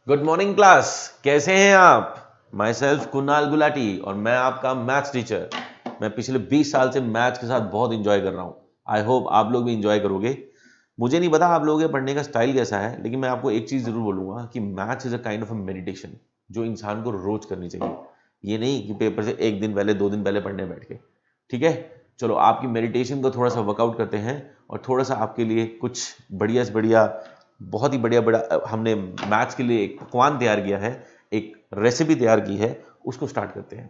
Good morning class. कैसे हैं आप? माई सेल्फ कुणाल गुलाटी और मैं आपका मैथ्स टीचर। मैं पिछले 20 साल से मैथ्स के साथ बहुत इंजॉय कर रहा हूं। आई होप आप लोग भी इंजॉय करोगे। मुझे नहीं पता आप लोगों के पढ़ने का स्टाइल कैसा है, लेकिन मैं आपको एक चीज जरूर बोलूंगा कि maths is a kind of a meditation जो इंसान को रोज करनी चाहिए। ये नहीं कि पेपर से एक दिन पहले 2 दिन पहले पढ़ने बैठ के। ठीक है, चलो आपकी मेडिटेशन को थोड़ा सा वर्कआउट करते हैं और थोड़ा सा आपके लिए कुछ बढ़िया से बढ़िया, बहुत ही बढ़िया बड़ा हमने मैथ्स के लिए एक पकवान तैयार किया है, एक रेसिपी तैयार की है, उसको स्टार्ट करते हैं।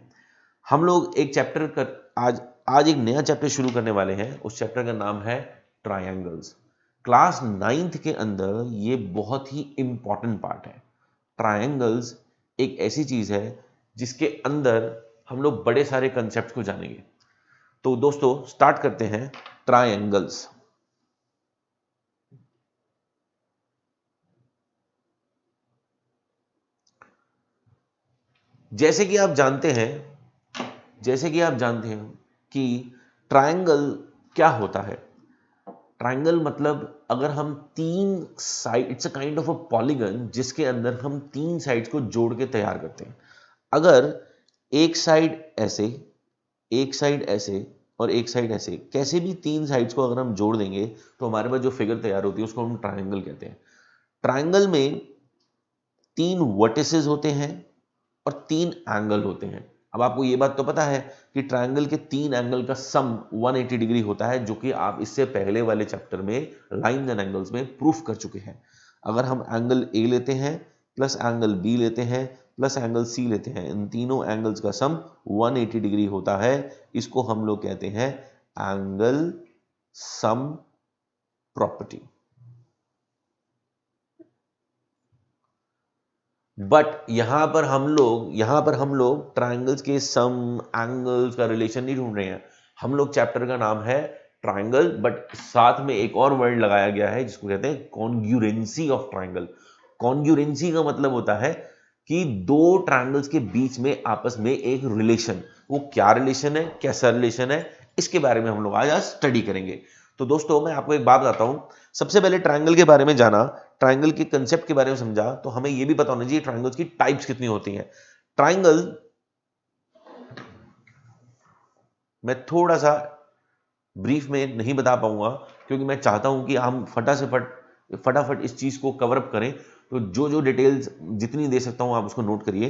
हम लोग एक चैप्टर कर आज आज एक नया चैप्टर शुरू करने वाले हैं। उस चैप्टर का नाम है ट्रायंगल्स। क्लास 9th के अंदर ये बहुत ही इंपॉर्टेंट पार्ट है। ट्रायंगल्स एक ऐसी चीज है जिसके अंदर हम लोग बड़े सारे कंसेप्ट को जानेंगे। तो दोस्तों स्टार्ट करते हैं ट्रायंगल्स। जैसे कि आप जानते हैं जैसे कि आप जानते हैं कि ट्रायंगल क्या होता है। ट्रायंगल मतलब अगर हम तीन side, it's a kind of a polygon जिसके अंदर हम तीन साइड्स को जोड़ के तैयार करते हैं। अगर एक साइड ऐसे, एक साइड ऐसे और एक साइड ऐसे, कैसे भी तीन साइड्स को अगर हम जोड़ देंगे तो हमारे पास जो फिगर तैयार होती है उसको हम ट्रायंगल कहते हैं। ट्रायंगल में तीन वर्टिसेस होते हैं और तीन एंगल होते हैं। अब आपको ये बात तो पता है कि ट्रायंगल के तीन एंगल का सम 180 डिग्री होता है, जो कि आप इससे पहले वाले चैप्टर में लाइंस एंड एंगल्स में प्रूफ कर चुके हैं। अगर हम एंगल ए लेते हैं प्लस एंगल बी लेते हैं प्लस एंगल सी लेते हैं, इन तीनों एंगल्स का सम 180 डिग्री होता है। इसको हम लोग कहते हैं एंगल सम प्रॉपर्टी। बट यहां पर हम लोग ट्राइंगल्स के सम एंगल्स का रिलेशन नहीं ढूंढ रहे हैं। हम लोग चैप्टर का नाम है ट्राइंगल, बट साथ में एक और वर्ड लगाया गया है जिसको कहते हैं कॉन्ग्यूरेंसी ऑफ ट्राइंगल। कॉन्ग्यूरेंसी का मतलब होता है कि दो ट्राइंगल्स के बीच में आपस में एक रिलेशन। वो क्या रिलेशन है, कैसा रिलेशन है, इसके बारे में हम लोग आज स्टडी करेंगे। तो दोस्तों मैं आपको एक बात बताता हूं। सबसे पहले ट्राइंगल के बारे में जाना, ट्राइंगल के कंसेप्ट के बारे में समझा, तो हमें यह भी पता होना चाहिए ट्राइंगल्स की टाइप्स कितनी होती हैं। ट्राइंगल मैं थोड़ा सा ब्रीफ में नहीं बता पाऊंगा क्योंकि मैं चाहता हूं कि हम फटाफट इस चीज को कवर अप करें। तो जो जो डिटेल्स जितनी दे सकता हूं आप उसको नोट करिए।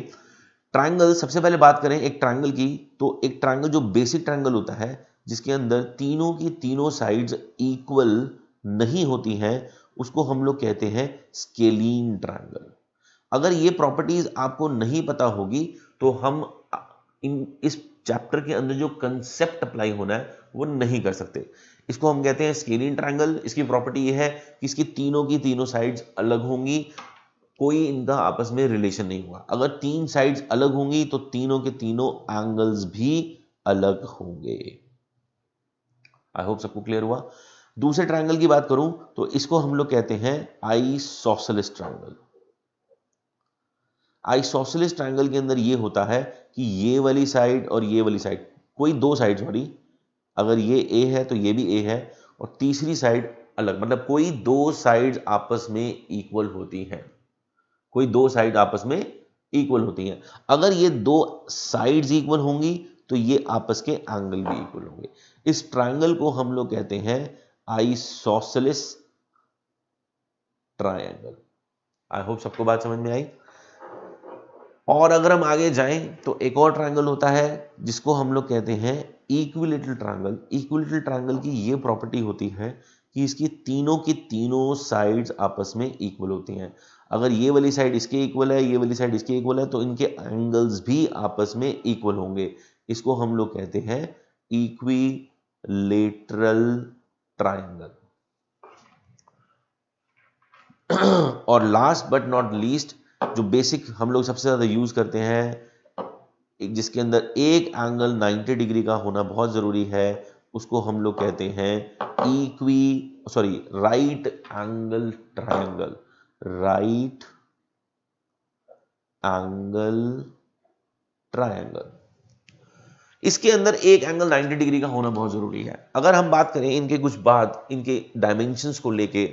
ट्राइंगल, सबसे पहले बात करें एक ट्राइंगल की, तो एक ट्राइंगल जो बेसिक ट्राइंगल होता है जिसके अंदर तीनों की तीनों साइड्स इक्वल नहीं होती हैं, उसको हम लोग कहते हैं स्केलीन ट्राइंगल। अगर ये प्रॉपर्टीज आपको नहीं पता होगी तो हम इस चैप्टर के अंदर जो कंसेप्ट अप्लाई होना है वो नहीं कर सकते। इसको हम कहते हैं स्केलिन ट्रायंगल। इसकी प्रॉपर्टी ये है कि इसकी तीनों की तीनों साइड्स अलग होंगी, कोई इनका आपस में रिलेशन नहीं होगा। अगर तीन साइड्स अलग होंगी तो तीनों के तीनों एंगल्स भी अलग होंगे। आई होप सबको क्लियर हुआ। दूसरे ट्रायंगल की बात करूं तो इसको हम लोग कहते हैं आइसोसेलेस ट्रायंगल। आइसोसेलेस ट्रायंगल के अंदर ये होता है कि ये वाली साइड और ये वाली साइड, कोई दो साइड, सॉरी, अगर ये ए है तो ये भी ए है और तीसरी साइड अलग, मतलब कोई दो साइड्स आपस में इक्वल होती हैं। कोई दो साइड आपस में इक्वल होती हैं। अगर ये दो साइड्स इक्वल होंगी तो ये आपस के एंगल भी इक्वल होंगे। इस ट्रायंगल को हम लोग कहते हैं आइसोसेलेस ट्रायंगल। आई होप सबको बात समझ में आई। और अगर हम आगे जाएं तो एक और ट्रायंगल होता है जिसको हम लोग कहते हैं इक्विलेटरल ट्रायंगल। इक्विलेटरल ट्रायंगल की ये प्रॉपर्टी होती है कि इसकी तीनों की तीनों साइड्स आपस में इक्वल होती हैं। अगर ये वाली साइड इसके इक्वल है, ये वाली साइड इसके इक्वल है, तो इनके एंगल्स भी आपस में इक्वल होंगे। इसको हम लोग कहते हैं इक्विलेटरल ट्रायंगल। और लास्ट बट नॉट लीस्ट, जो बेसिक हम लोग सबसे ज्यादा यूज करते हैं, जिसके अंदर एक एंगल 90 डिग्री का होना बहुत जरूरी है, उसको हम लोग कहते हैं right angle triangle. Right angle triangle. इसके अंदर एक एंगल 90 डिग्री का होना बहुत जरूरी है। अगर हम बात करें इनके कुछ बात इनके डायमेंशंस को लेके,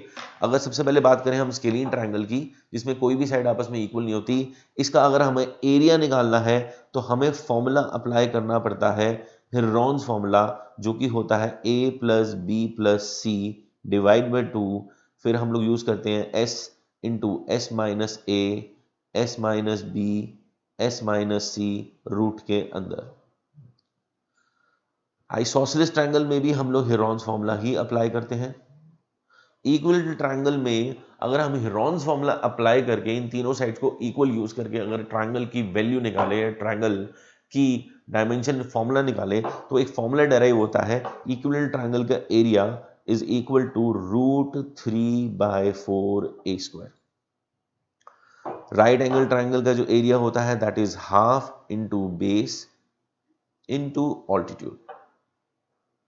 अगर सबसे पहले बात करें हम स्केलिन ट्रायंगल की, जिसमें कोई भी साइड आपस में इक्वल नहीं होती, इसका अगर हमें एरिया निकालना है तो हमें फॉर्मूला अप्लाई करना पड़ता है हेरोन्स फॉर्मूला, जो कि होता है a plus B plus C divide by 2। फिर हम लोग यूज करते हैं s into S minus A S minus B S minus C root के अंदर। आइसोसेलेस ट्रायंगल में भी हम लोग हेरोन्स फॉर्मूला ही अप्लाई करते हैं। इक्विलेटरल ट्रायंगल में अगर हम हेरोन्स फॉर्मूला अप्लाई करके इन तीनों साइड्स को इक्वल यूज करके अगर ट्रायंगल की वैल्यू निकाले, ट्रायंगल की डायमेंशन फॉर्मूला निकाले, तो एक फॉर्मूला डेराइव होता है इक्विलेटरल ट्रायंगल का area is equal to √3/4 a square. Right angle triangle का जो एरिया होता है that is half into base into altitude.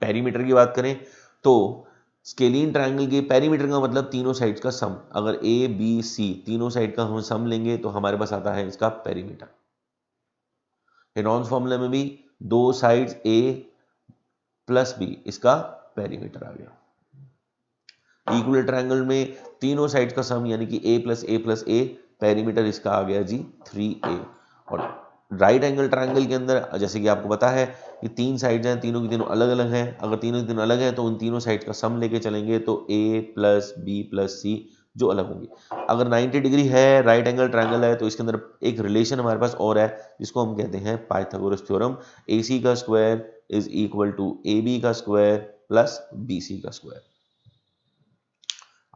Perimeter की बात करें तो स्केलिन ट्रायंगल के पेरीमीटर का मतलब तीनों साइड्स का सम। अगर ए बी सी तीनों साइड का हम सम लेंगे तो हमारे पास आता है इसका पेरीमीटर। हेरोन्स फॉर्मूला में भी दो साइड्स ए प्लस बी, इसका पेरीमीटर आ गया। इक्विलेटरल ट्रायंगल में तीनों साइड्स का सम यानी कि a प्लस ए, पेरीमीटर इसका आ गया जी 3a। और राइट एंगल ट्रायंगल के अंदर जैसे कि आपको पता है कि तीन साइड्स हैं, तीनों की तीनों अलग अलग हैं। अगर तीनों की तीनों अलग हैं तो उन तीनों साइड्स का सम लेके चलेंगे तो a प्लस बी प्लस सी जो अलग होंगे। अगर 90 डिग्री है, राइट एंगल ट्रायंगल है, तो इसके अंदर एक रिलेशन हमारे पास और है जिसको हम कहते हैं पाइथागोरस थ्योरम। AC का square is equal to AB का स्क्वायर प्लस BC का स्क्वायर।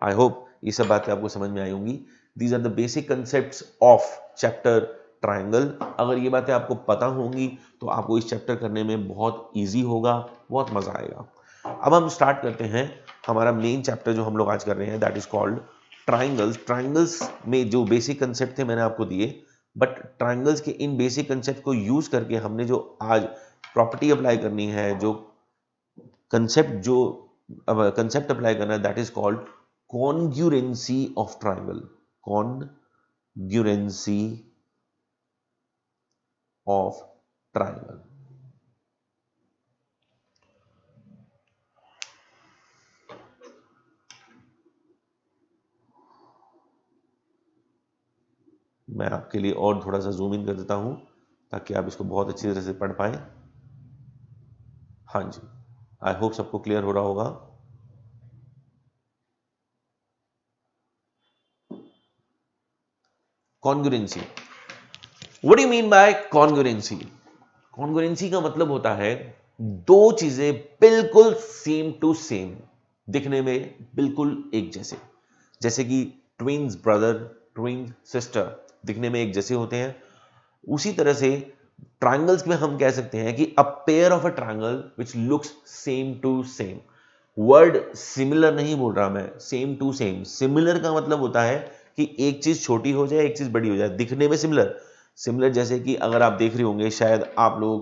आई होप ये सब बातें आपको समझ में आई होंगी। These are the basic concepts of chapter triangle. अगर ये बातें आपको पता होंगी तो आपको इस चैप्टर करने में बहुत इजी होगा, बहुत मजा आएगा। अब हम स्टार्ट करते हैं हमारा मेन चैप्टर जो हम लोग आज कर रहे हैं, that is called triangles. Triangles में जो बेसिक कंसेप्ट थे मैंने आपको दिए, बट ट्रायंगल्स के इन बेसिक कंसेप्ट को यूज करके हमने जो आज प्रॉपर्टी अप्लाई करनी है, जो कंसेप्ट अप्लाई करना है, that is called congruency of triangle। congruency of triangle। मैं आपके लिए और थोड़ा सा जूम इन कर देता हूं ताकि आप इसको बहुत अच्छी तरह से पढ़ पाए। हाँ जी, आई होप सबको क्लियर हो रहा होगा। Congruency, what do you mean by congruency? Congruency का मतलब होता है दो चीजें बिल्कुल सेम टू सेम, दिखने में बिल्कुल एक जैसे। जैसे कि ट्विन्स ब्रदर, ट्विन सिस्टर दिखने में एक जैसे होते हैं, उसी तरह से ट्रायंगल्स में हम कह सकते हैं कि a pair of a triangle which looks same to same. Word similar नहीं बोल रहा मैं, सेम टू सेम। सिमिलर का मतलब होता है कि एक चीज छोटी हो जाए, एक चीज बड़ी हो जाए, दिखने में सिमिलर। सिमिलर जैसे कि अगर आप देख रहे होंगे शायद आप लोगों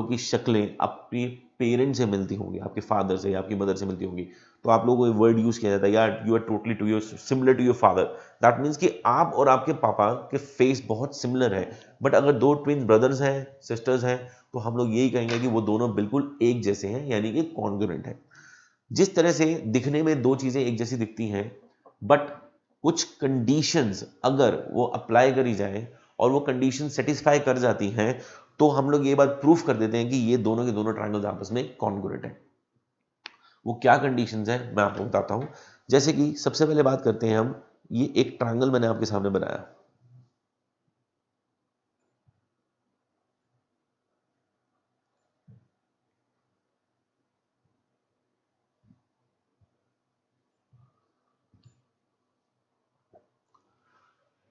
की शक्लें अपनी पेरेंट से मिलती होंगी, आपके फादर से या आपकी मदर से मिलती होंगी, तो आप लोगों को वर्ड यूज किया जाता है यार you are totally to your similar to your father. That means कि आप और आपके पापा के फेस बहुत सिमिलर है। बट अगर दो ट्विन ब्रदर्स हैं, सिस्टर्स हैं, तो हम लोग यही कहेंगे कि वो दोनों बिल्कुल एक जैसे हैं, यानी कि कॉन्ग्रुएंट है। जिस तरह से दिखने में दो चीजें एक जैसी दिखती हैं, बट कुछ कंडीशंस अगर वो अप्लाई करी जाए और वो कंडीशन सेटिस्फाई कर जाती हैं, तो हम लोग ये बात प्रूफ कर देते हैं कि ये दोनों के दोनों ट्रायंगल्स आपस में कॉन्ग्रुएंट हैं। वो क्या कंडीशंस हैं मैं आपको बताता हूं। जैसे कि सबसे पहले बात करते हैं हम, ये एक ट्रायंगल मैंने आपके सामने बनाया,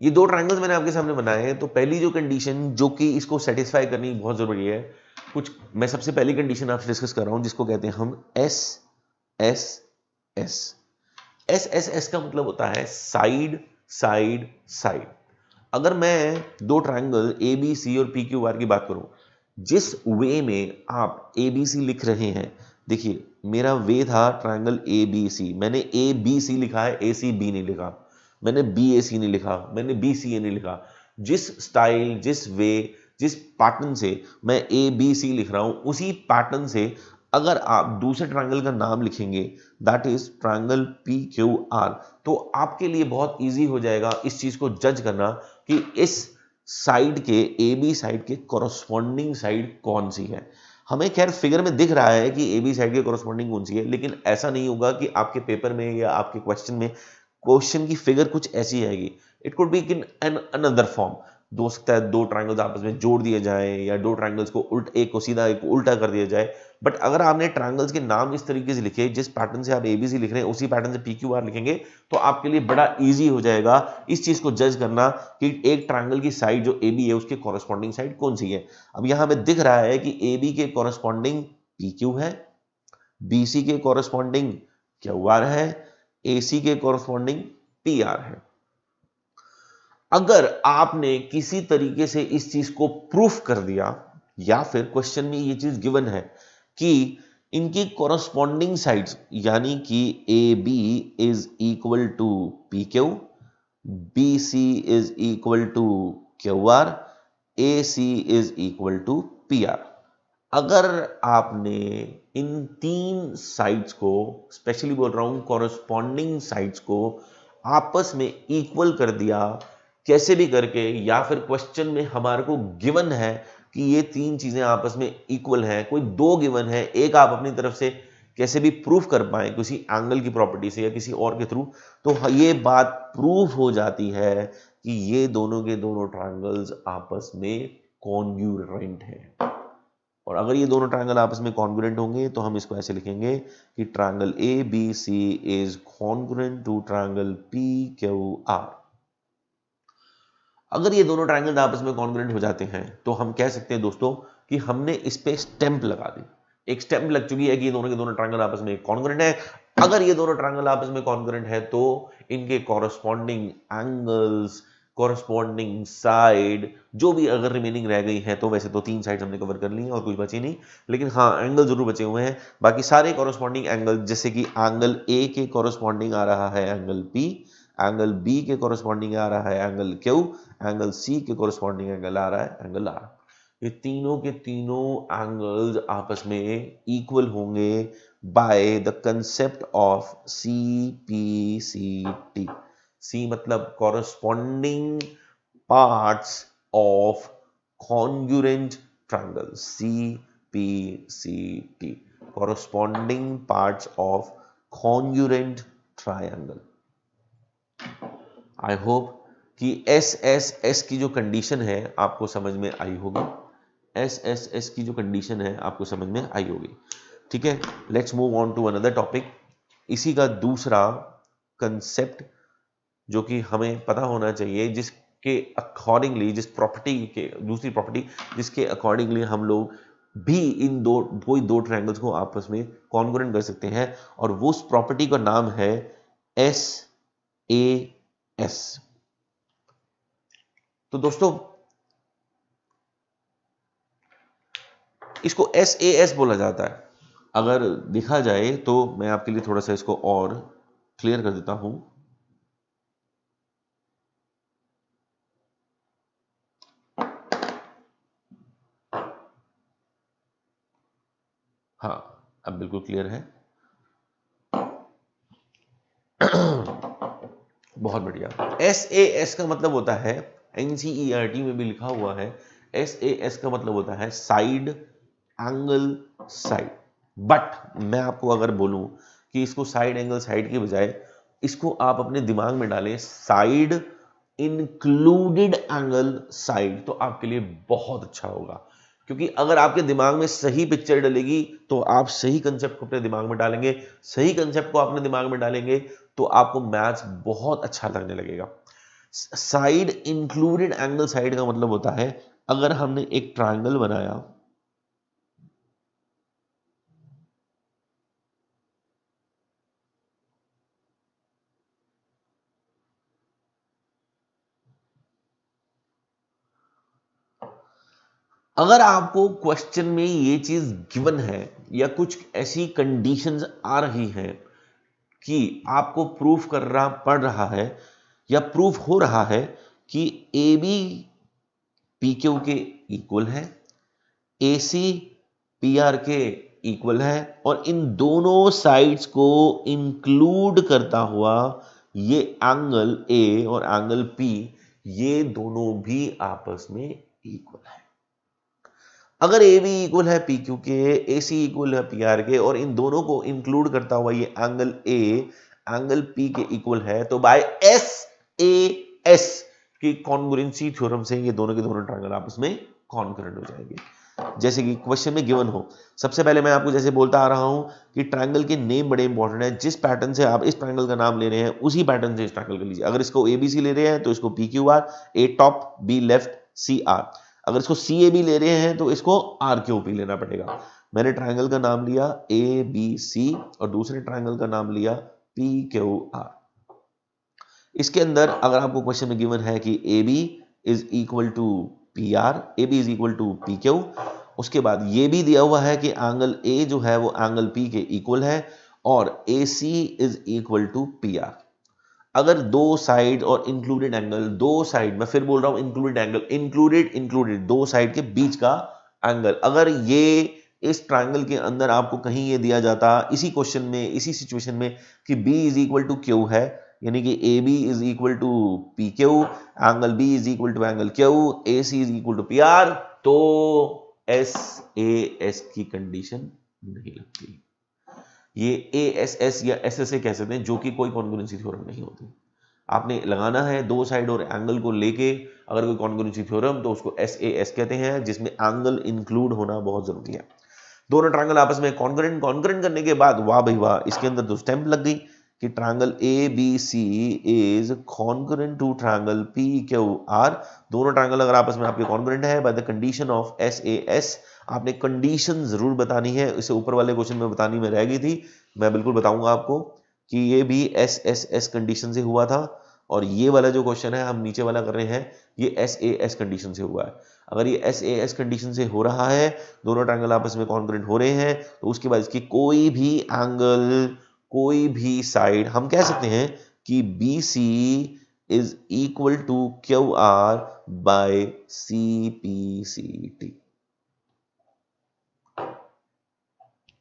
ये दो ट्रायंगल्स मैंने आपके सामने बनाए हैं। तो पहली जो कंडीशन जो कि इसको सेटिस्फाई करनी बहुत जरूरी है, कुछ मैं सबसे पहली कंडीशन आपसे डिस्कस कर रहा हूं जिसको कहते हैं हम S S S. S S S का मतलब होता है साइड साइड साइड। अगर मैं दो ट्रायंगल ए बी सी और पी क्यू आर की बात करूं, जिस वे में आप ए बी सी लिख रहे हैं, देखिए मेरा वे था ट्रायंगल ए बी सी, मैंने ए बी सी लिखा है, ए सी बी नहीं लिखा, मैंने बी ए सी नहीं लिखा, मैंने बी सी ए नहीं लिखा। जिस स्टाइल, जिस वे, जिस पैटर्न से मैं ए बी सी लिख रहा हूं, उसी पैटर्न से अगर आप दूसरे ट्रायंगल का नाम लिखेंगे, that is triangle P Q are, तो आपके लिए बहुत इजी हो जाएगा इस चीज को जज करना कि इस साइड के, ए बी साइड के कॉरस्पॉन्डिंग साइड कौन सी है। हमें खैर फिगर में दिख रहा है कि ए बी साइड के कॉरस्पॉन्डिंग कौन सी है, लेकिन ऐसा नहीं होगा कि आपके पेपर में या आपके क्वेश्चन की फिगर कुछ ऐसी आएगी। It could be in an another form. हो सकता है दो ट्रायंगल्स आपस में जोड़ दिए जाएं, या दो ट्रायंगल्स को एक को सीधा एक को उल्टा कर दिया जाए। बट अगर आपने ट्रायंगल्स के नाम इस तरीके से लिखे, जिस पैटर्न से आप एबीसी लिख रहे हैं उसी पैटर्न से पीक्यूआर लिखेंगे, तो आपके लिए बड़ा इजी हो जाएगा इस चीज को जज करना कि एक ट्रायंगल की साइड जो एबी है उसके कॉरस्पॉन्डिंग साइड कौन सी है। अब यहां हमें दिख रहा है कि एबी के कॉरस्पॉन्डिंग पीक्यू है, बीसी के कॉरस्पॉन्डिंग क्यूआर है, एसी के कॉरस्पॉन्डिंग पीआर है। अगर आपने किसी तरीके से इस चीज को प्रूफ कर दिया, या फिर क्वेश्चन में ये चीज गिवन है कि इनकी कॉरस्पॉन्डिंग साइड्स, यानी कि A B is equal to P Q, B C is equal to Q R, A C is equal to P R. अगर आपने इन तीन साइड्स को, स्पेशली बोल रहा हूं कॉरस्पॉन्डिंग साइड्स को, आपस में इक्वल कर दिया कैसे भी करके, या फिर क्वेश्चन में हमारे को गिवन है कि ये तीन चीजें आपस में इक्वल हैं, कोई दो गिवन है, एक आप अपनी तरफ से कैसे भी प्रूफ कर पाए किसी एंगल की प्रॉपर्टी से या किसी और के थ्रू, तो ये बात प्रूफ हो जाती है कि ये दोनों के दोनों ट्रायंगल्स आपस में कॉन्ग्रुएंट हैं। और अगर ये दोनों ट्रायंगल आपस में कॉन्ग्रुएंट होंगे तो हम इसको ऐसे लिखेंगे कि triangle A B C is congruent to triangle P Q R. अगर ये दोनों ट्रायंगल आपस में कॉन्ग्रुएंट हो जाते हैं तो हम कह सकते हैं दोस्तों कि हमने इस पे स्टैंप लगा दी, एक स्टैंप लग चुकी है कि ये दोनों के दोनों ट्रायंगल आपस में कॉन्ग्रुएंट है। अगर ये दोनों ट्रायंगल आपस में कॉन्ग्रुएंट है तो इनके कॉरस्पॉन्डिंग एंगल्स, कॉरस्पॉन्डिंग साइड जो भी अगर रिमेनिंग रह गई है, तो वैसे तो तीन साइड हमने कवर कर ली है और कुछ बची नहीं, लेकिन हाँ एंगल जरूर बचे हुए हैं। बाकी सारे कॉरस्पॉन्डिंग एंगल, जैसे कि एंगल ए के कॉरस्पॉन्डिंग आ रहा है एंगल पी, एंगल बी के कॉरस्पॉन्डिंग आ रहा है एंगल क्यू, एंगल सी के कॉरस्पॉन्डिंग एंगल आ रहा है एंगल आर। ये तीनों के तीनों एंगल्स आपस में इक्वल होंगे by the concept of C P C T. C मतलब corresponding parts of congruent triangle, C P C T, corresponding parts of congruent triangle. I hope कि एस एस एस की जो कंडीशन है आपको समझ में आई होगी, एस एस एस की जो कंडीशन है आपको समझ में आई होगी। ठीक है, let's move on to another topic. इसी का दूसरा कंसेप्ट जो कि हमें पता होना चाहिए, जिसके अकॉर्डिंगली, जिस प्रॉपर्टी के, दूसरी प्रॉपर्टी जिसके अकॉर्डिंगली हम लोग भी इन कोई दो ट्रायंगल्स को आपस में कॉन्ग्रुएंट कर सकते हैं, और वो उस प्रॉपर्टी का नाम है एस ए एस। तो दोस्तों इसको एस ए एस बोला जाता है। अगर देखा जाए तो मैं आपके लिए थोड़ा सा इसको और क्लियर कर देता हूं। हाँ, अब बिल्कुल क्लियर है। बहुत बढ़िया। एस ए एस का मतलब होता है, एनसीईआरटी में भी लिखा हुआ है, एस ए एस का मतलब होता है साइड, एंगल, साइड। बट मैं आपको अगर बोलूं कि इसको साइड एंगल साइड के बजाय इसको आप अपने दिमाग में डालें साइड इंक्लूडेड एंगल साइड, तो आपके लिए बहुत अच्छा होगा। क्योंकि अगर आपके दिमाग में सही पिक्चर डलेगी तो आप सही कंसेप्ट को अपने दिमाग में डालेंगे, सही कंसेप्ट को अपने दिमाग में डालेंगे तो आपको मैथ्स बहुत अच्छा लगने लगेगा। साइड इंक्लूडेड एंगल साइड का मतलब होता है, अगर हमने एक ट्रायंगल बनाया, अगर आपको क्वेश्चन में ये चीज गिवन है या कुछ ऐसी कंडीशंस आ रही हैं कि आपको प्रूफ करना पड़ रहा है या प्रूफ हो रहा है कि ए बी पी क्यू के इक्वल है, AC PR के इक्वल है, और इन दोनों साइड्स को इंक्लूड करता हुआ ये एंगल A और एंगल P ये दोनों भी आपस में इक्वल है। अगर AB इक्वल है PQ के, AC इक्वल है PR के, और इन दोनों को इंक्लूड करता हुआ ये एंगल A एंगल P के इक्वल है, तो बाय SAS की कॉन्ग्रुएंसी थ्योरम से ये दोनों के दोनों ट्रायंगल आपस में कॉन्करेंट हो जाएंगे। जैसे कि क्वेश्चन में गिवन हो, सबसे पहले मैं आपको जैसे बोलता आ रहा हूं कि ट्रायंगल के नेम बड़े इंपॉर्टेंट है। जिस पैटर्न से आप इस ट्रायंगल का नाम ले रहे हैं उसी पैटर्न से इस ट्रायंगल का लीजिए। अगर इसको ABC ले रहे हैं तो इसको PQR, A top, B left, CR। अगर इसको CAB ले रहे हैं तो इसको RQP लेना पड़ेगा। मैंने ट्रायंगल का नाम लिया ABC और दूसरे ट्रायंगल का नाम लिया PQR। इसके अंदर अगर आपको क्वेश्चन में गिवन है कि AB is equal to PR, AB is equal to PQ, उसके बाद ये भी दिया हुआ है कि एंगल A जो है वो एंगल P के इक्वल है और AC is equal to PR। अगर दो साइड और इंक्लूडेड एंगल, दो साइड, मैं फिर बोल रहा हूं इंक्लूडेड एंगल, इंक्लूडेड दो साइड के बीच का एंगल, अगर ये इस ट्रायंगल के अंदर आपको कहीं ये दिया जाता इसी क्वेश्चन में, इसी सिचुएशन में कि B is equal to Q है, यानी कि AB is equal to PQ, angle B is equal to angle Q, AC is equal to PR, तो SAS की कंडीशन नहीं लगती। ये ASS या SSA कह सकते हैं, जो कि कोई कॉन्ग्रुएंसी थ्योरम नहीं होती। आपने लगाना है दो साइड और एंगल को लेके अगर कोई कॉन्ग्रुएंसी थ्योरम, तो उसको SAS कहते हैं, जिसमें एंगल इंक्लूड होना बहुत जरूरी है। दोनों ट्रायंगल आपस में कॉन्करेंट करने के बाद वाह भाई वाह, इसके अंदर तो स्टैंप लग गई कि triangle ABC is concurrent to triangle PQR। दोनों ट्रायंगल अगर आपस में आपके कॉन्करेंट है by the condition of SAS। आपने कंडीशन जरूर बतानी है, इसे ऊपर वाले क्वेश्चन में बतानी में रह गई थी, मैं बिल्कुल बताऊंगा आपको कि ये भी SSS कंडीशन से हुआ था, और ये वाला जो क्वेश्चन है हम नीचे वाला कर रहे हैं ये SAS कंडीशन से हुआ है। अगर ये SAS कंडीशन से हो रहा है, दोनों ट्रायंगल आपस में कॉन्करेंट हो रहे हैं, तो उसके बाद इसकी कोई भी एंगल, कोई भी साइड, हम कह सकते हैं कि BC is equal to QR by CPCT।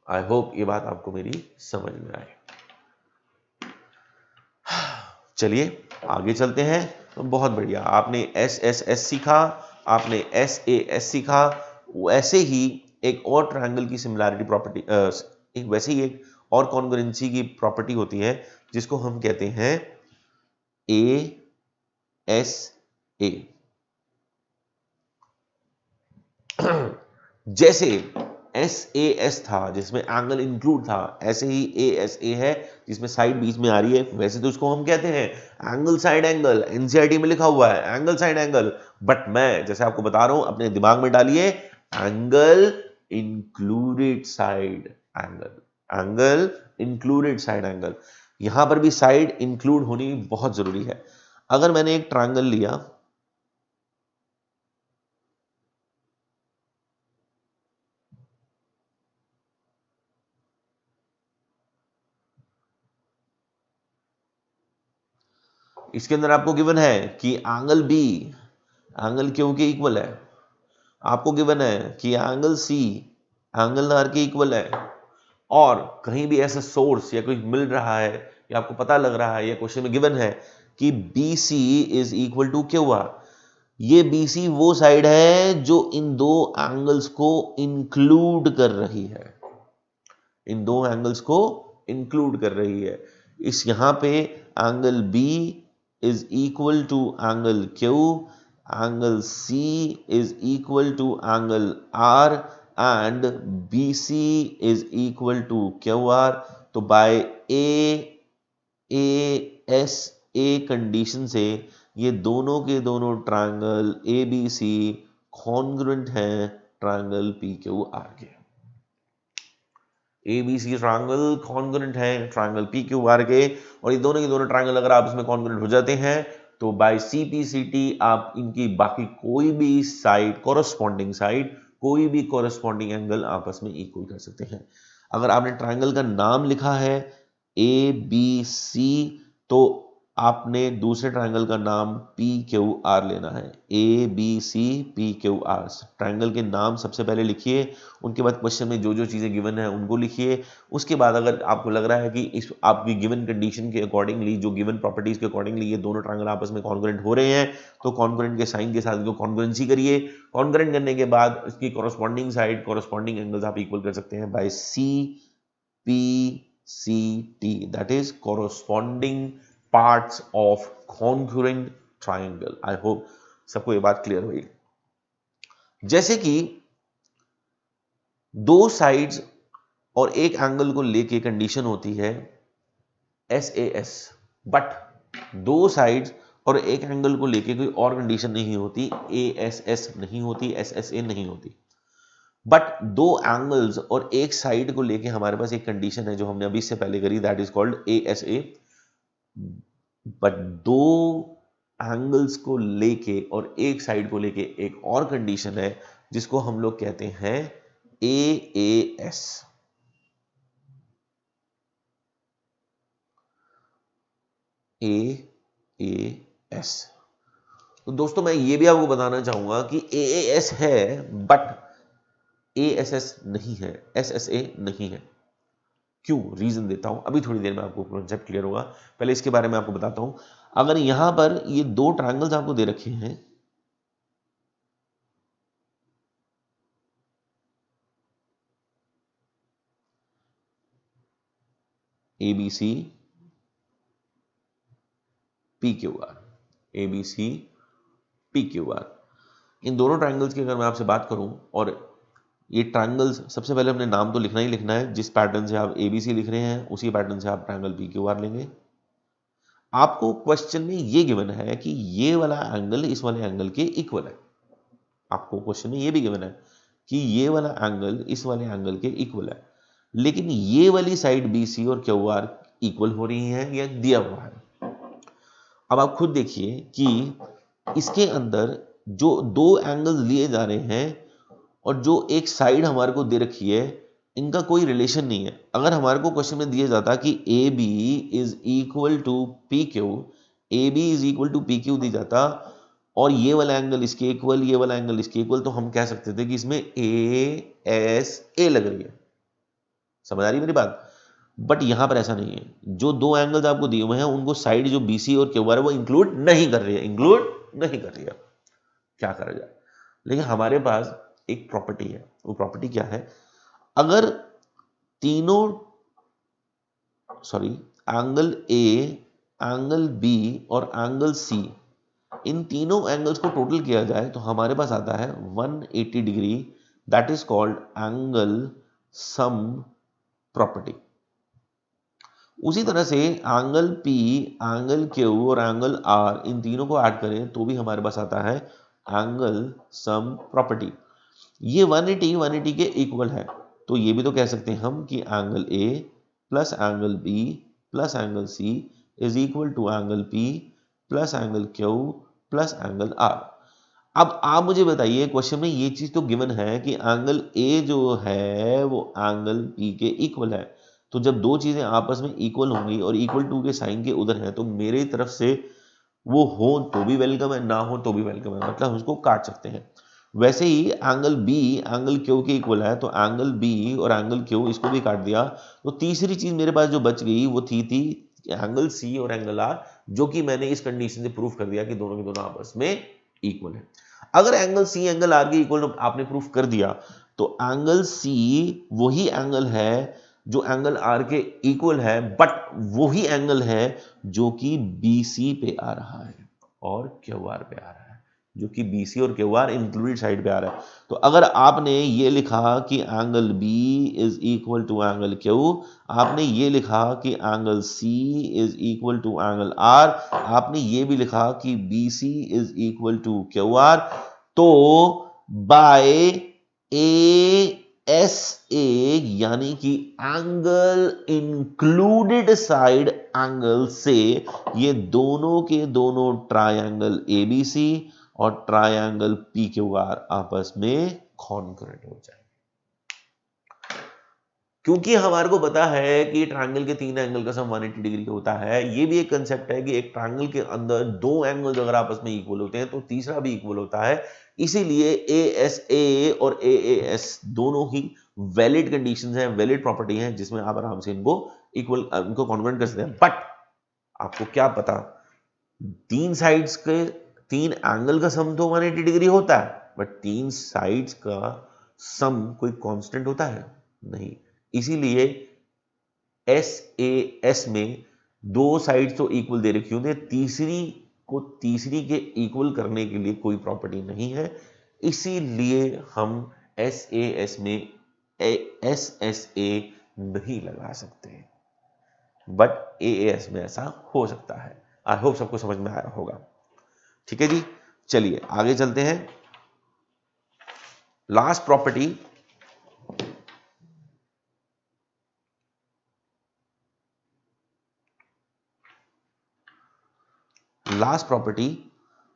I hope ये बात आपको मेरी समझ में आए। चलिए आगे चलते हैं। तो बहुत बढ़िया, आपने SSS सीखा, आपने SAS सीखा। वैसे ही एक और ट्रायंगल की सिमिलैरिटी प्रॉपर्टी, वैसे ही एक और कॉन्ग्रुएंसी की प्रॉपर्टी होती है जिसको हम कहते हैं ASA। जैसे SAS था जिसमें एंगल इंक्लूड था, ऐसे ही ASA है जिसमें साइड बीच में आ रही है। वैसे तो इसको हम कहते हैं एंगल साइड एंगल, एनसीईआरटी में लिखा हुआ है एंगल साइड एंगल, बट मैं जैसे आपको बता रहा हूं अपने दिमाग में डालिए angle included side angle, angle included side angle. यहां पर भी साइड इंक्लूड होनी बहुत जरूरी है। अगर मैंने एक ट्रायंगल लिया, इसके अंदर आपको गिवन है कि एंगल B एंगल Q के इक्वल है, आपको गिवन है कि एंगल C एंगल R के इक्वल है, और कहीं भी ऐसा सोर्स या कोई मिल रहा है या आपको पता लग रहा है या क्वेश्चन में गिवन है कि BC is equal to QR। ये BC वो साइड है जो इन दो एंगल्स को इंक्लूड कर रही है, इन दो एंगल्स को इंक्लूड कर रही है। इस यहां पे angle B is equal to angle Q, angle C is equal to angle R, and BC is equal to QR। तो बाय ASA कंडीशन से ये दोनों के दोनों ट्रायंगल ABC कॉन्ग्रुएंट हैं ट्रायंगल PQR के। ABC ट्रायंगल कॉन्ग्रुएंट है triangle PQR के, और ये दोनों के दोनों ट्रायंगल अगर आप इसमें कॉन्ग्रुएंट हो जाते हैं तो बाय CPCT आप इनकी बाकी कोई भी साइड, कोरस्पॉन्डिंग साइड, कोई भी कोरस्पॉन्डिंग एंगल आपस में इक्वल कर सकते हैं। अगर आपने ट्रायंगल का नाम लिखा है ABC, तो आपने दूसरे ट्रायंगल का नाम पी क्यू आर लेना है, A B C P Q R. Triangle के नाम सबसे पहले लिखिए, उनके बाद क्वेश्चन में जो जो चीज़ें गिवन है उनको लिखिए। उसके बाद अगर आपको लग रहा है कि इस आपकी गिवन कंडीशन के अकॉर्डिंगली, जो गिवन प्रॉपर्टीज के अकॉर्डिंगली ये दोनों ट्रायंगल आपस में कॉन्ग्रुएंट हो रहे हैं, तो कॉन्ग्रुएंट के साइन के साथ इनको कॉन्ग्रुएंसी करिए। कॉन्ग्रुएंट करने के बाद इसकी कॉरस्पॉन्डिंग साइड, कॉरस्पॉन्डिंग एंगल्स आप इक्वल कर सकते हैं by C P C T, that is corresponding parts of congruent triangle. I hope सबको ये बात क्लियर हुई। जैसे कि दो साइड्स और एक एंगल को लेके कंडीशन होती है SAS, बट दो साइड्स और एक एंगल को लेके कोई और कंडीशन नहीं होती, ASS नहीं होती, SSA नहीं होती। बट दो एंगल्स और एक साइड को लेके हमारे पास एक कंडीशन है जो हमने अभी से पहले करी, that is called ASA। But दो एंगल्स को लेके और एक साइड को लेके एक और कंडीशन है जिसको हम लोग कहते हैं AAS। AAS। तो दोस्तों मैं ये भी आपको बताना चाहूंगा कि AAS है बट ASS नहीं है, SSA नहीं है। क्यों, रीजन देता हूं, अभी थोड़ी देर में आपको कॉन्सेप्ट क्लियर होगा। पहले इसके बारे में आपको बताता हूं। अगर यहां पर ये दो ट्रायंगल्स आपको दे रखे हैं, ABC PQR, ABC PQR, इन दोनों ट्रायंगल्स की अगर मैं आपसे बात करूं, और ये ट्रायंगल्स सबसे पहले हमने नाम तो लिखना ही लिखना है, जिस पैटर्न से आप ABC लिख रहे हैं उसी पैटर्न से आप ट्रायंगल PQR लेंगे। आपको क्वेश्चन में ये गिवन है कि ये वाला एंगल इस वाले एंगल के इक्वल है। आपको क्वेश्चन में ये भी गिवन है कि ये वाला एंगल इस वाले एंगल के इक्वल है, लेकिन ये वाली साइड BC और QR इक्वल हो रही है या दिया हुआ है। अब आप खुद देखिए कि इसके अंदर जो दो एंगल्स लिए जा रहे हैं और जो एक साइड हमारे को दे रखी है, इनका कोई रिलेशन नहीं है। अगर हमारे को क्वेश्चन में दिया जाता कि AB is equal to PQ, AB is equal to PQ दी जाता और ये वाला एंगल इसके इक्वल, ये वाला एंगल इसके इक्वल, तो हम कह सकते थे कि इसमें ASA लग रही है। समझ आ रही मेरी बात? बट यहां पर ऐसा नहीं है। जो दो एंगल्स आपको दिए हुए हैं उनको साइड जो BC और QR है वो इंक्लूड नहीं कर रही है, इंक्लूड नहीं कर रही है। क्या करा जाए? लेकिन हमारे पास एक प्रॉपर्टी है। वो प्रॉपर्टी क्या है? अगर तीनों एंगल A, एंगल B और एंगल C, इन तीनों एंगल्स को टोटल किया जाए तो हमारे पास आता है 180 degree, that is called angle sum property. उसी तरह से एंगल P, एंगल Q और एंगल R, इन तीनों को ऐड करें तो भी हमारे पास आता है एंगल सम प्रॉपर्टी। ये 180 के इक्वल है, तो ये भी तो कह सकते हैं हम कि angle A plus angle B plus angle C is equal to angle P plus angle Q plus angle R। अब आप मुझे बताइए, क्वेश्चन में ये चीज तो गिवन है कि एंगल A जो है वो एंगल P के इक्वल है। तो जब दो चीजें आपस में इक्वल होंगी और इक्वल टू के साइन के उधर है, तो मेरी तरफ से वो हो तो भी वेलकम है, ना हो तो भी वेलकम है, मतलब हम उसको काट सकते हैं। वैसे ही एंगल B एंगल Q के इक्वल है, तो एंगल B और एंगल Q इसको भी काट दिया। तो तीसरी चीज मेरे पास जो बच गई वो थी एंगल C और एंगल R, जो कि मैंने इस कंडीशन से प्रूफ कर दिया कि दोनों के दोनों आपस में इक्वल है। अगर एंगल C एंगल R के इक्वल आपने प्रूफ कर दिया, तो एंगल C वही एंगल है जो एंगल R के इक्वल है, बट वही एंगल है जो कि BC पे आ रहा है और QR पे आ रहा है, जो कि BC और QR इंक्लूडेड साइड पे आ रहा है। तो अगर आपने ये लिखा कि angle B is equal to angle Q, आपने ये लिखा कि angle C is equal to angle R, आपने ये भी लिखा कि BC is equal to QR, तो बाय ASA यानी कि एंगल इंक्लूडेड साइड एंगल से ये दोनों के दोनों ट्रायंगल ABC और ट्रायंगल PQR आपस में कॉन्ग्रुएंट हो जाए। क्योंकि हमारे को पता है कि ट्रायंगल के 3 एंगल का सम 180 डिग्री का होता है। ये भी एक कंसेप्ट है कि एक ट्रायंगल के अंदर 2 एंगल्स अगर आपस में इक्वल होते हैं तो तीसरा भी इक्वल होता है। इसीलिए ASA और AAS दोनों ही वैलिड कंडीशंस हैं, वैलिड प्रॉपर्टी हैं, जिसमें आप आराम से इनको इनको कॉन्ग्रुएंट कर सकते हैं। बट आपको क्या पता, 3 साइड्स के 3 एंगल का सम तो 180 डिग्री होता है, बट 3 साइड्स का सम कोई कांस्टेंट होता है नहीं। इसीलिए SAS में 2 साइड्स तो इक्वल दे रखी होती है, तीसरी को तीसरी के इक्वल करने के लिए कोई प्रॉपर्टी नहीं है। इसीलिए हम SAS में SSA नहीं लगा सकते, बट AAS में ऐसा हो सकता है। आई होप सबको समझ में आया होगा। ठीक है जी, चलिए आगे चलते हैं। Last property,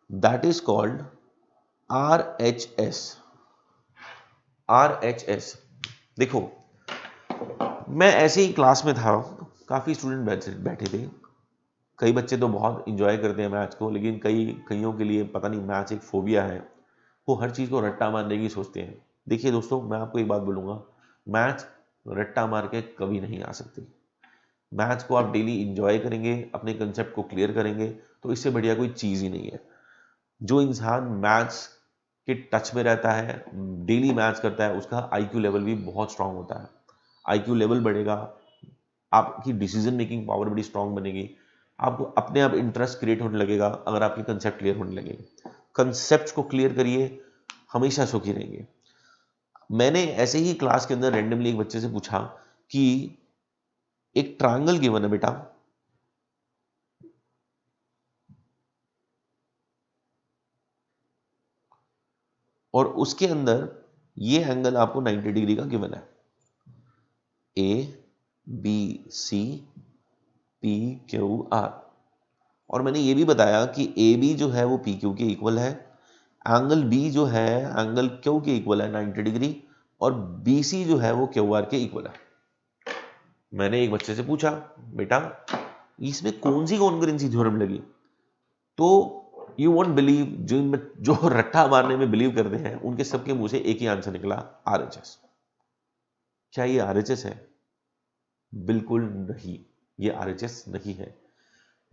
that is called RHS। RHS देखो, मैं ऐसे ही क्लास में था, काफी स्टूडेंट बैठे थे। कई बच्चे तो बहुत इंजॉय करते हैं मैथ्स को, लेकिन कईयों के लिए पता नहीं मैथ्स एक फोबिया है, वो हर चीज को रट्टा मारने की सोचते हैं। देखिए दोस्तों, मैं आपको एक बात बोलूंगा, मैथ्स रट्टा मार के कभी नहीं आ सकती। मैथ्स को आप डेली इंजॉय करेंगे, अपने कंसेप्ट को क्लियर करेंगे, तो इससे बढ़िया कोई चीज ही नहीं है। जो इंसान मैथ्स के टच में रहता है, डेली मैथ्स करता है, उसका IQ लेवल भी बहुत स्ट्रांग होता है। IQ लेवल बढ़ेगा, आपकी डिसीजन मेकिंग पावर बड़ी स्ट्रांग बनेगी, आपको अपने आप इंटरेस्ट क्रिएट होने लगेगा अगर आपके कंसेप्ट क्लियर होने लगेंगे। कंसेप्ट को क्लियर करिए, हमेशा सुखी रहेंगे। मैंने ऐसे ही क्लास के अंदर रैंडमली एक बच्चे से पूछा कि एक ट्रायंगल गिवन है बेटा, और उसके अंदर ये एंगल आपको 90 डिग्री का गिवन है, ABC PQR, और मैंने ये भी बताया कि AB जो है वो PQ के इक्वल है, एंगल B जो है एंगल Q के इक्वल है 90 डिग्री, और BC जो है वो QR के इक्वल है। मैंने एक बच्चे से पूछा, बेटा इसमें कौन सी कॉन्करेंसी थ्योरम लगी? तो यू वोंट बिलीव, जो रट्टा मारने में बिलीव करते हैं उनके सबके मुंह से एक ही आंसर निकला, RHS। क्या ये RHS है? बिल्कुल नहीं, ये RHS नहीं है।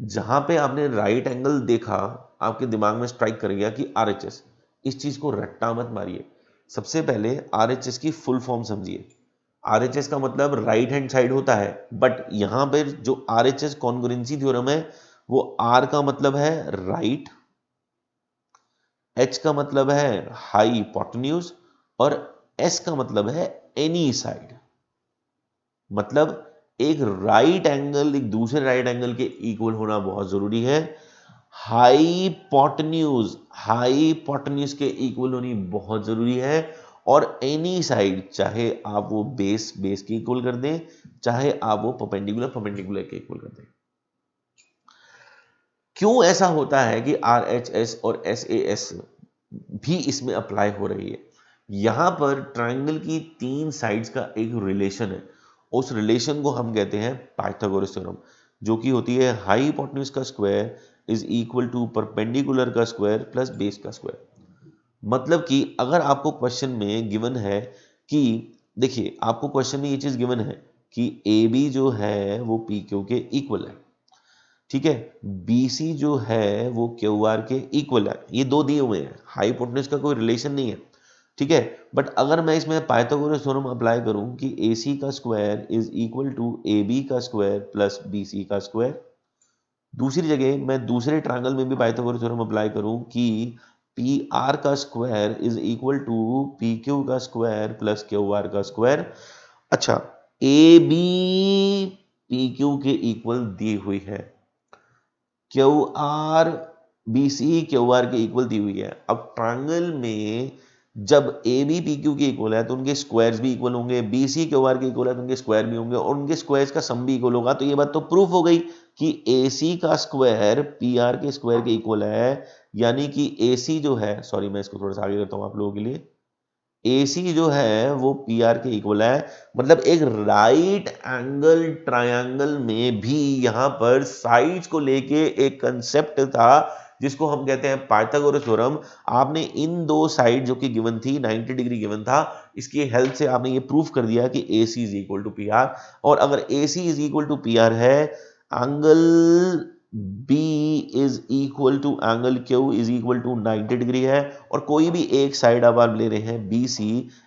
जहां पे आपने राइट एंगल देखा, आपके दिमाग में स्ट्राइक कर गया कि RHS, इस चीज को रट्टा मत मारिए। सबसे पहले RHS की फुल फॉर्म समझिए। RHS का मतलब राइट हैंड साइड होता है, बट यहां पर जो RHS कॉन्ग्रुएंसी थ्योरम है, वो R का मतलब है राइट, H का मतलब है हाइपोटेन्यूज, और S का मतलब है एनी साइड। मतलब एक राइट एंगल एक दूसरे राइट एंगल के इक्वल होना बहुत जरूरी है। हाइपोटेन्यूज के इक्वल होनी बहुत जरूरी है, और एनी साइड, चाहे आप वो बेस के इक्वल कर दें, चाहे आप वो परपेंडिकुलर के इक्वल कर दें। क्यों ऐसा होता है कि RHS और SAS भी इसमें अप्लाई हो रही है? यहां पर ट्रायंगल की 3 साइड्स का एक रिलेशन है, उस रिलेशन को हम कहते हैं पाइथागोरस थ्योरम, जो कि होती है हाइपोटेन्यूज का square is equal to perpendicular का स्क्वायर प्लस बेस का स्क्वायर। मतलब कि अगर आपको क्वेश्चन में गिवन है कि, देखिए आपको क्वेश्चन में ये चीज गिवन है कि AB जो है वो PQ के इक्वल है, ठीक है, BC जो है वो QR के इक्वल है, ये दो दिए हुए हैं, हाइपोटेन्यूज का कोई रिलेशन नहीं है, ठीक है। बट अगर मैं इसमें पाइथागोरस थ्योरम अप्लाई करूं कि AC का square is equal to AB का स्क्वायर प्लस BC का स्क्वायर, दूसरी जगह मैं दूसरे ट्रायंगल में भी पाइथागोरस थ्योरम अप्लाई करूं कि PR का square is equal to PQ का स्क्वायर प्लस QR का स्क्वायर। अच्छा, AB PQ के इक्वल दी हुई है, QR BC QR के इक्वल दी हुई है। अब ट्रायंगल में जब AB PQ के इक्वल है तो उनके स्क्वायर्स भी इक्वल होंगे, BC QR के इक्वल है तो उनके स्क्वायर भी होंगे, और उनके स्क्वायर्स का सम भी इक्वल होगा। तो ये बात तो प्रूफ हो गई कि AC का स्क्वायर PR के स्क्वायर के इक्वल है, यानी कि AC जो है, सॉरी मैं इसको थोड़ा सा आगे करता हूं आप लोगों के लिए, AC जो है वो PR के इक्वल है, मतलब एक राइट एंगल ट्रायंगल में भी यहां पर साइड्स को लेके एक कंसेप्ट था जिसको हम कहते हैं पाइथागोरस थ्योरम। आपने इन दो साइड जो कि गिवन थी 90 डिग्री गिवन था, इसकी हेल्प से आपने ये प्रूफ कर दिया कि AC is equal to PR। और अगर AC is equal to PR है, angle B is equal to angle Q is equal to 90 degree है, और कोई भी एक साइड अब आप ले रहे हैं BC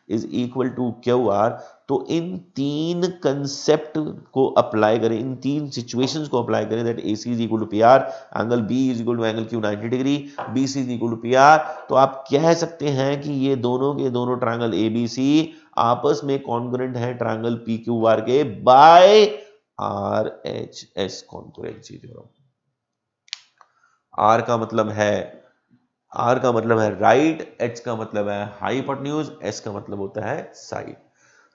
is equal to QR, तो इन तीन कंसेप्ट को अप्लाई करें, इन तीन सिचुएशंस को अप्लाई करें, that AC is equal to PR, angle B is equal to angle Q 90 degree, BC is equal to PR, तो आप कह सकते हैं कि ये दोनों के दोनों ट्रायंगल ABC आपस में कॉन्ग्रुएंट है ट्रायंगल PQR के by RHS concurrency theorem. R का मतलब है राइट, H का मतलब है हाइपोटेन्यूज, S का मतलब होता है side.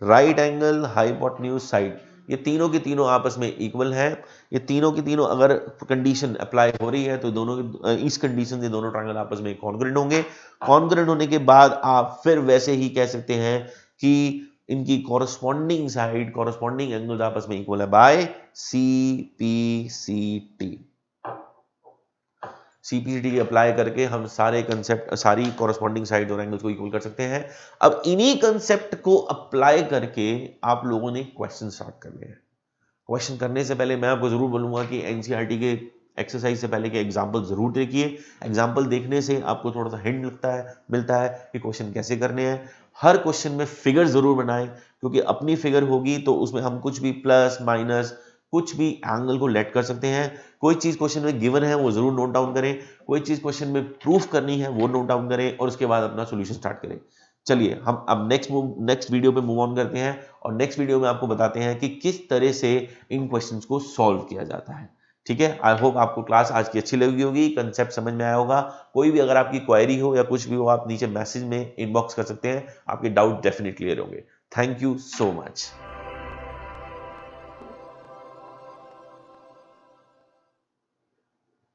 Right angle, hypotenuse, side, ये तीनों के तीनों आपस में इक्वल हैं। ये तीनों की तीनों अगर कंडीशन अप्लाई हो रही है तो दोनों इस कंडीशन से दोनों ट्रायंगल आपस में कॉन्ग्रुएंट होंगे। कॉन्ग्रुएंट होने के बाद आप फिर वैसे ही कह सकते हैं कि इनकी कॉरस्पॉन्डिंग साइड, कॉरस्पॉन्डिंग एंगल्स आपस में इक्वल है बाय CPCT। CPCT अप्लाई करके हम सारे कंसेप्ट, सारी कॉरस्पॉन्डिंग साइड और एंगल्स को इक्वल कर सकते हैं। अब इन्हीं कंसेप्ट को अप्लाई करके आप लोगों ने क्वेश्चन स्टार्ट करने हैं। क्वेश्चन करने से पहले मैं आपको जरूर बोलूंगा कि एनसीईआरटी के एक्सरसाइज से पहले के एग्जाम्पल जरूर देखिए। एग्जाम्पल देखने से आपको थोड़ा सा हिंट मिलता है कि क्वेश्चन कैसे करने हैं। हर क्वेश्चन में फिगर जरूर बनाएं, क्योंकि अपनी फिगर होगी तो उसमें हम कुछ भी प्लस माइनस कुछ भी एंगल को लेट कर सकते हैं। कोई चीज क्वेश्चन में गिवन है वो जरूर नोट डाउन करें, कोई चीज क्वेश्चन में प्रूफ करनी है वो नोट डाउन करें, और उसके बाद अपना सोल्यूशन स्टार्ट करें। चलिए हम अब नेक्स्ट वीडियो पे मूव ऑन करते हैं, और नेक्स्ट वीडियो में आपको बताते हैं कि किस तरह से इन क्वेश्चंस को सॉल्व किया जाता है। ठीक है, आई होप आपको क्लास आज की अच्छी लगी होगी, कंसेप्ट समझ में आया होगा। कोई भी अगर आपकी क्वेरी हो या कुछ भी हो, आप नीचे मैसेज में इनबॉक्स कर सकते हैं, आपके डाउट डेफिनेटली क्लियर होंगे। Thank you so much.